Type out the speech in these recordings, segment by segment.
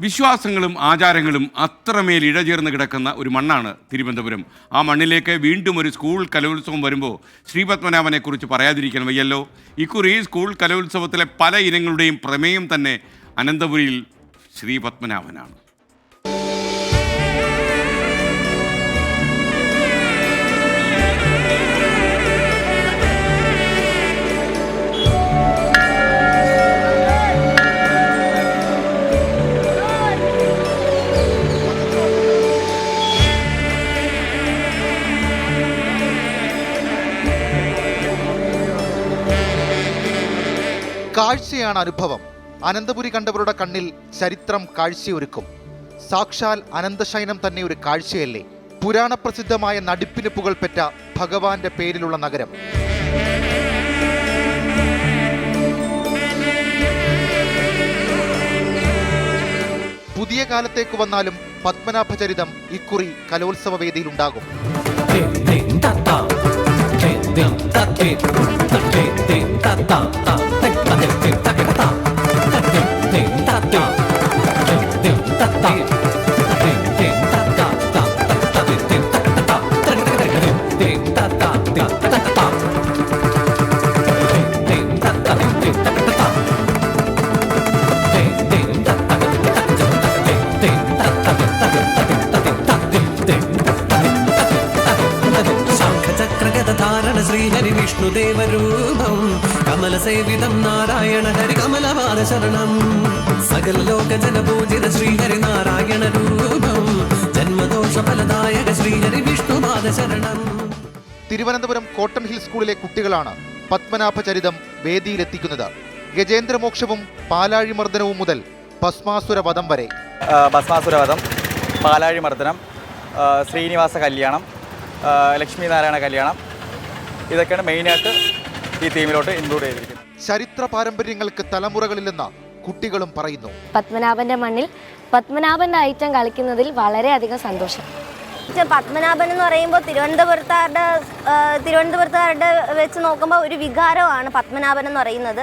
വിശ്വാസങ്ങളും ആചാരങ്ങളും അത്രമേൽ ഇഴചേർന്ന് കിടക്കുന്ന ഒരു മണ്ണാണ് തിരുവനന്തപുരം. ആ മണ്ണിലേക്ക് വീണ്ടും ഒരു സ്കൂൾ കലോത്സവം വരുമ്പോൾ ശ്രീപത്മനാഭനെക്കുറിച്ച് പറയാതിരിക്കാൻ വയ്യല്ലോ. ഇക്കുറി സ്കൂൾ കലോത്സവത്തിലെ പല ഇനങ്ങളുടെയും പ്രമേയം തന്നെ അനന്തപുരിയിൽ ശ്രീപത്മനാഭനാണ്. കാഴ്ചയാണ് അനുഭവം. അനന്തപുരി കണ്ടവരുടെ കണ്ണിൽ ചരിത്രം കാഴ്ചയൊരുക്കും. സാക്ഷാൽ അനന്തശയനം തന്നെ ഒരു കാഴ്ചയല്ലേ? പുരാണപ്രസിദ്ധമായ നടിപ്പിന് പുകൾപെറ്റ ഭഗവാന്റെ പേരിലുള്ള നഗരം. പുതിയ കാലത്തേക്ക് വന്നാലും പത്മനാഭചരിതം ഇക്കുറി കലോത്സവ വേദിയിലുണ്ടാകും. ശ്രീഹരി വിഷ്ണുദേവരൂപം കമലസേവിതം നാരായണ ഹരി കമലപാദ ശരണം സകല ലോക ജനപൂജിത ശ്രീഹരി നാരായണ രൂപം ജന്മദോഷ ഫലദായക ശ്രീഹരി വിഷ്ണുപാദ ശരണം. തിരുവനന്തപുരം കോട്ടൺ ഹിൽ സ്കൂളിലെ കുട്ടികളാണ് പത്മനാഭചരിതം വേദിയിലെത്തിക്കുന്നത്. ഗജേന്ദ്രമോക്ഷവും പാലാഴിമർദ്ദനവും മുതൽ ഭസ്മാസുരവധം വരെ. ഭസ്മാസുരവധം, പാലാഴിമർദ്ദനം, ശ്രീനിവാസ കല്യാണം, ലക്ഷ്മി നാരായണ കല്യാണം, ഇതൊക്കെയാണ് മെയിനായിട്ട് ഈ തീമിലോട്ട് ഇൻക്ലൂഡ് ചെയ്തിരിക്കുന്നത്. ചരിത്ര പാരമ്പര്യങ്ങൾക്ക് തലമുറകളില്ലെന്ന് കുട്ടികളും പറയുന്നു. പത്മനാഭന്റെ മണ്ണിൽ പത്മനാഭന്റെ ഐറ്റം കളിക്കുന്നതിൽ വളരെയധികം സന്തോഷം. പത്മനാഭൻ എന്ന് പറയുമ്പോൾ തിരുവനന്തപുരത്തുകാരുടെ വെച്ച് നോക്കുമ്പോൾ ഒരു വികാരമാണ് പത്മനാഭൻ എന്ന് പറയുന്നത്.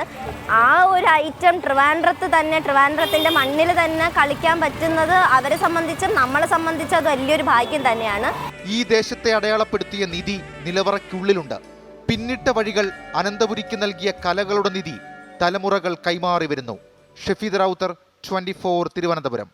ആ ഒരു ഐറ്റം ട്രിവാൻഡ്രത്തിൻ്റെ മണ്ണിൽ തന്നെ കളിക്കാൻ പറ്റുന്നത് അവരെ സംബന്ധിച്ചും നമ്മളെ സംബന്ധിച്ചും അത് വലിയൊരു ഭാഗ്യം തന്നെയാണ്. ഈ ദേശത്തെ അടയാളപ്പെടുത്തിയ നിധി നിലവറയ്ക്കുള്ളിലുണ്ട്. പിന്നിട്ട വഴികൾ അനന്തപുരിക്ക് നൽകിയ കലകളുടെ നിധി തലമുറകൾ കൈമാറി വരുന്നു. ഷഫീദ് റൗത്തർ, 24 തിരുവനന്തപുരം.